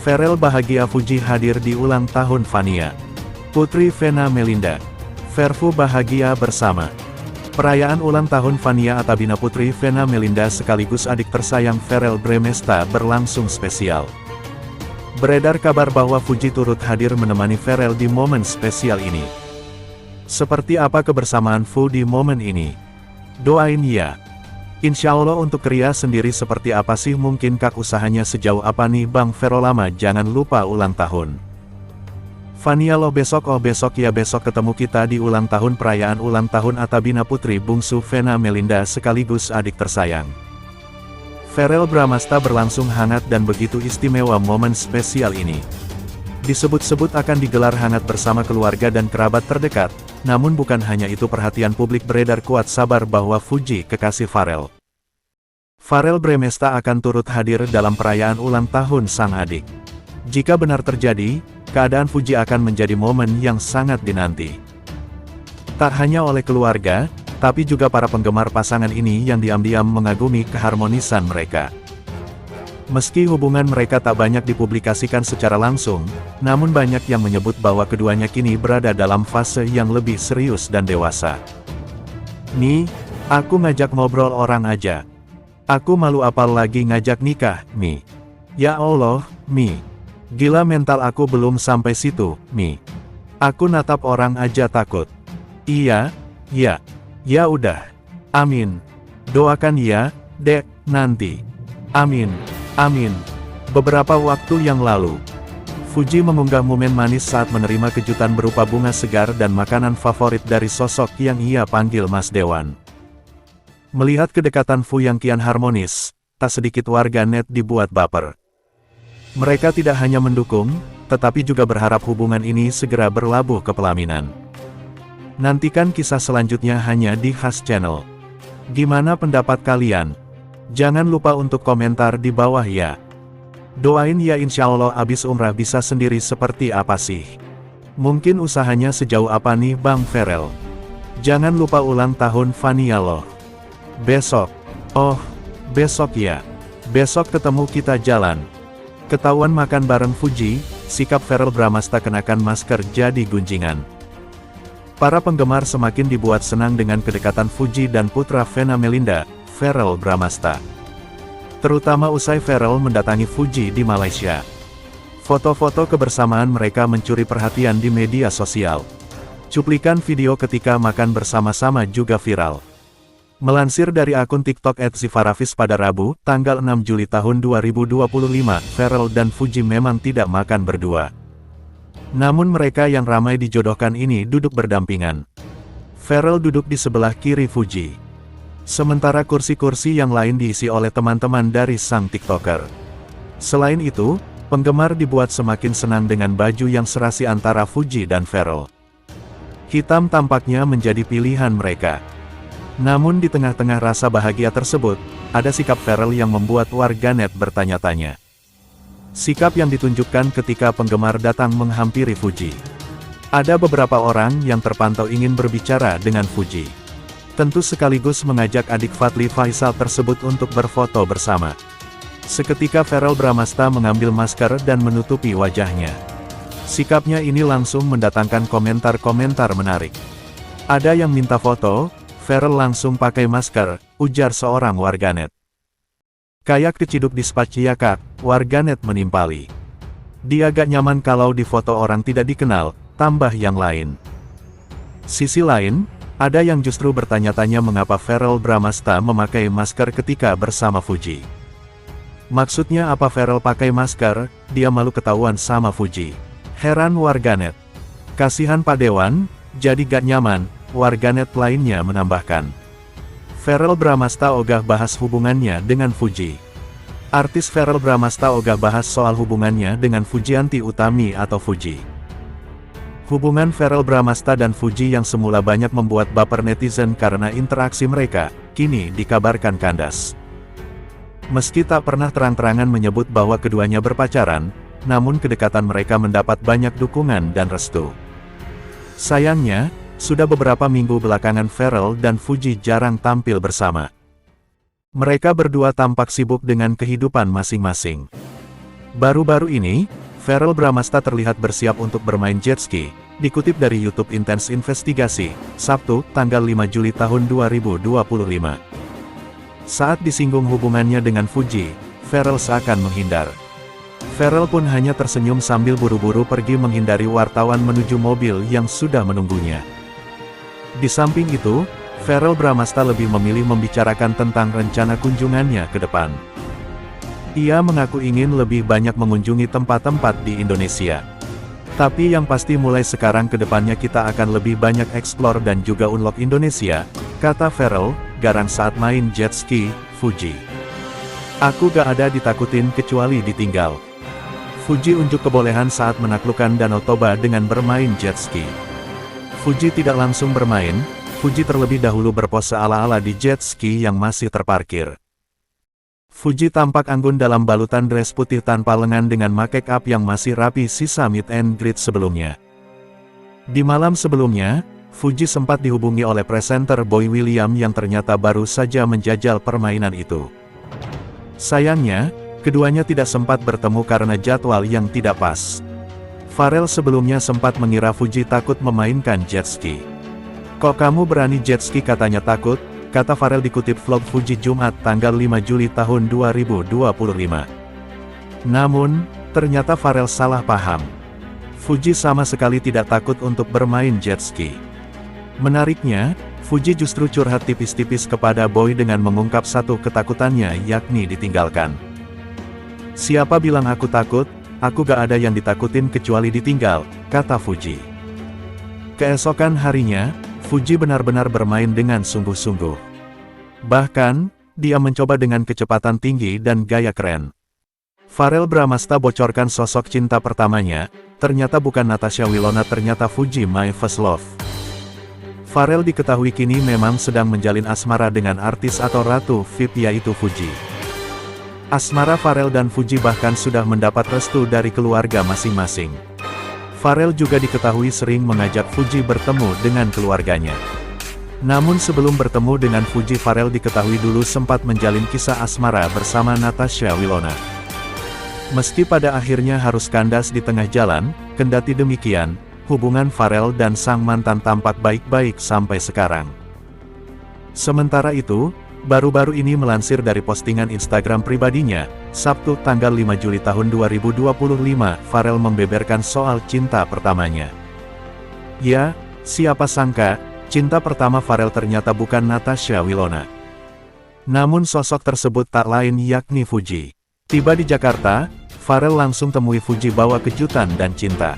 Pharrell bahagia Fuji hadir di ulang tahun Vania. Putri Vena Melinda. Verfu bahagia bersama. Perayaan ulang tahun Vania Atabina Putri Vena Melinda sekaligus adik tersayang Pharrell Bramesta berlangsung spesial. Beredar kabar bahwa Fuji turut hadir menemani Pharrell di momen spesial ini. Seperti apa kebersamaan Fu di momen ini? Doain ya. Insya Allah untuk Ria sendiri seperti apa sih, mungkin kak usahanya sejauh apa nih Bang Vero, lama jangan lupa ulang tahun. Vania loh besok, oh besok ya, besok ketemu kita di ulang tahun perayaan ulang tahun Atabina Putri bungsu Vena Melinda sekaligus adik tersayang. Pharrell Bramasta berlangsung hangat dan begitu istimewa momen spesial ini. Disebut-sebut akan digelar hangat bersama keluarga dan kerabat terdekat, namun bukan hanya itu, perhatian publik beredar kuat sabar bahwa Fuji, kekasih Pharrell Bramesta akan turut hadir dalam perayaan ulang tahun sang adik. Jika benar terjadi, keadaan Fuji akan menjadi momen yang sangat dinanti. Tak hanya oleh keluarga, tapi juga para penggemar pasangan ini yang diam-diam mengagumi keharmonisan mereka. Meski hubungan mereka tak banyak dipublikasikan secara langsung, namun banyak yang menyebut bahwa keduanya kini berada dalam fase yang lebih serius dan dewasa. Nih, aku ngajak ngobrol orang aja. Aku malu apal lagi ngajak nikah, Mi. Ya Allah, Mi. Gila, mental aku belum sampai situ, Mi. Aku natap orang aja takut. Iya, ya. Ya udah. Amin. Doakan ya, Dek, nanti. Amin. Amin. Beberapa waktu yang lalu, Fuji mengunggah momen manis saat menerima kejutan berupa bunga segar dan makanan favorit dari sosok yang ia panggil Mas Dewan. Melihat kedekatan Fu yang kian harmonis, tak sedikit warga net dibuat baper. Mereka tidak hanya mendukung, tetapi juga berharap hubungan ini segera berlabuh ke pelaminan. Nantikan kisah selanjutnya hanya di Khas Channel. Gimana pendapat kalian? Jangan lupa untuk komentar di bawah ya. Doain ya, insya Allah abis umrah bisa sendiri seperti apa sih? Mungkin usahanya sejauh apa nih Bang Pharrell? Jangan lupa ulang tahun Vania loh. Besok. Oh, besok ya. Besok ketemu kita jalan. Ketahuan makan bareng Fuji, sikap Pharrell Bramasta kenakan masker jadi gunjingan. Para penggemar semakin dibuat senang dengan kedekatan Fuji dan putra Vena Melinda, Pharrell Bramasta. Terutama usai Pharrell mendatangi Fuji di Malaysia. Foto-foto kebersamaan mereka mencuri perhatian di media sosial. Cuplikan video ketika makan bersama-sama juga viral. Melansir dari akun TikTok @zifarafis pada Rabu, tanggal 6 Juli tahun 2025, Pharrell dan Fuji memang tidak makan berdua. Namun mereka yang ramai dijodohkan ini duduk berdampingan. Pharrell duduk di sebelah kiri Fuji. Sementara kursi-kursi yang lain diisi oleh teman-teman dari sang TikToker. Selain itu, penggemar dibuat semakin senang dengan baju yang serasi antara Fuji dan Pharrell. Hitam tampaknya menjadi pilihan mereka. Namun di tengah-tengah rasa bahagia tersebut, ada sikap Pharrell yang membuat warganet bertanya-tanya. Sikap yang ditunjukkan ketika penggemar datang menghampiri Fuji. Ada beberapa orang yang terpantau ingin berbicara dengan Fuji. Tentu sekaligus mengajak adik Fadly Faisal tersebut untuk berfoto bersama. Seketika Pharrell Bramasta mengambil masker dan menutupi wajahnya. Sikapnya ini langsung mendatangkan komentar-komentar menarik. Ada yang minta foto, Pharrell langsung pakai masker, ujar seorang warganet. Kayak keciduk di spaci ya kak, warganet menimpali. Dia gak nyaman kalau difoto orang tidak dikenal, tambah yang lain. Sisi lain, ada yang justru bertanya-tanya mengapa Pharrell Bramasta memakai masker ketika bersama Fuji. Maksudnya apa Pharrell pakai masker, dia malu ketahuan sama Fuji. Heran warganet. Kasihan Pak Dewan, jadi gak nyaman, warganet lainnya menambahkan. Pharrell Bramasta ogah bahas hubungannya dengan Fuji. Artis Pharrell Bramasta ogah bahas soal hubungannya dengan Fujianti Utami atau Fuji. Hubungan Pharrell Bramasta dan Fuji yang semula banyak membuat baper netizen karena interaksi mereka, kini dikabarkan kandas. Meski tak pernah terang-terangan menyebut bahwa keduanya berpacaran, namun kedekatan mereka mendapat banyak dukungan dan restu. Sayangnya, sudah beberapa minggu belakangan Pharrell dan Fuji jarang tampil bersama. Mereka berdua tampak sibuk dengan kehidupan masing-masing. Baru-baru ini, Verrell Bramasta terlihat bersiap untuk bermain jet ski, dikutip dari YouTube Intense Investigasi, Sabtu, tanggal 5 Juli tahun 2025. Saat disinggung hubungannya dengan Fuji, Verrell seakan menghindar. Verrell pun hanya tersenyum sambil buru-buru pergi menghindari wartawan menuju mobil yang sudah menunggunya. Di samping itu, Verrell Bramasta lebih memilih membicarakan tentang rencana kunjungannya ke depan. Ia mengaku ingin lebih banyak mengunjungi tempat-tempat di Indonesia. Tapi yang pasti mulai sekarang ke depannya kita akan lebih banyak eksplor dan juga unlock Indonesia, kata Verrell, garang saat main jet ski, Fuji. Aku gak ada ditakutin kecuali ditinggal. Fuji unjuk kebolehan saat menaklukkan Danau Toba dengan bermain jet ski. Fuji tidak langsung bermain, Fuji terlebih dahulu berpose ala-ala di jet ski yang masih terparkir. Fuji tampak anggun dalam balutan dress putih tanpa lengan dengan make up yang masih rapi sisa meet and greet sebelumnya. Di malam sebelumnya, Fuji sempat dihubungi oleh presenter Boy William yang ternyata baru saja menjajal permainan itu. Sayangnya, keduanya tidak sempat bertemu karena jadwal yang tidak pas. Verrell sebelumnya sempat mengira Fuji takut memainkan jet ski. "Kok kamu berani jet ski?" katanya. "Takut," kata Verrell dikutip vlog Fuji Jumat tanggal 5 Juli tahun 2025. Namun, ternyata Verrell salah paham. Fuji sama sekali tidak takut untuk bermain jet ski. Menariknya, Fuji justru curhat tipis-tipis kepada Boy dengan mengungkap satu ketakutannya, yakni ditinggalkan. "Siapa bilang aku takut? Aku gak ada yang ditakutin kecuali ditinggal," kata Fuji. Keesokan harinya, Fuji benar-benar bermain dengan sungguh-sungguh. Bahkan, dia mencoba dengan kecepatan tinggi dan gaya keren. Verrell Bramasta bocorkan sosok cinta pertamanya, ternyata bukan Natasha Wilona, ternyata Fuji my first love. Verrell diketahui kini memang sedang menjalin asmara dengan artis atau ratu VIP yaitu Fuji. Asmara Verrell dan Fuji bahkan sudah mendapat restu dari keluarga masing-masing. Verrell juga diketahui sering mengajak Fuji bertemu dengan keluarganya. Namun sebelum bertemu dengan Fuji, Verrell diketahui dulu sempat menjalin kisah asmara bersama Natasha Wilona. Meski pada akhirnya harus kandas di tengah jalan, kendati demikian, hubungan Verrell dan sang mantan tampak baik-baik sampai sekarang. Sementara itu, baru-baru ini melansir dari postingan Instagram pribadinya, Sabtu tanggal 5 Juli tahun 2025, Verrell membeberkan soal cinta pertamanya. Ya, siapa sangka, cinta pertama Verrell ternyata bukan Natasha Wilona. Namun sosok tersebut tak lain yakni Fuji. Tiba di Jakarta, Verrell langsung temui Fuji bawa kejutan dan cinta.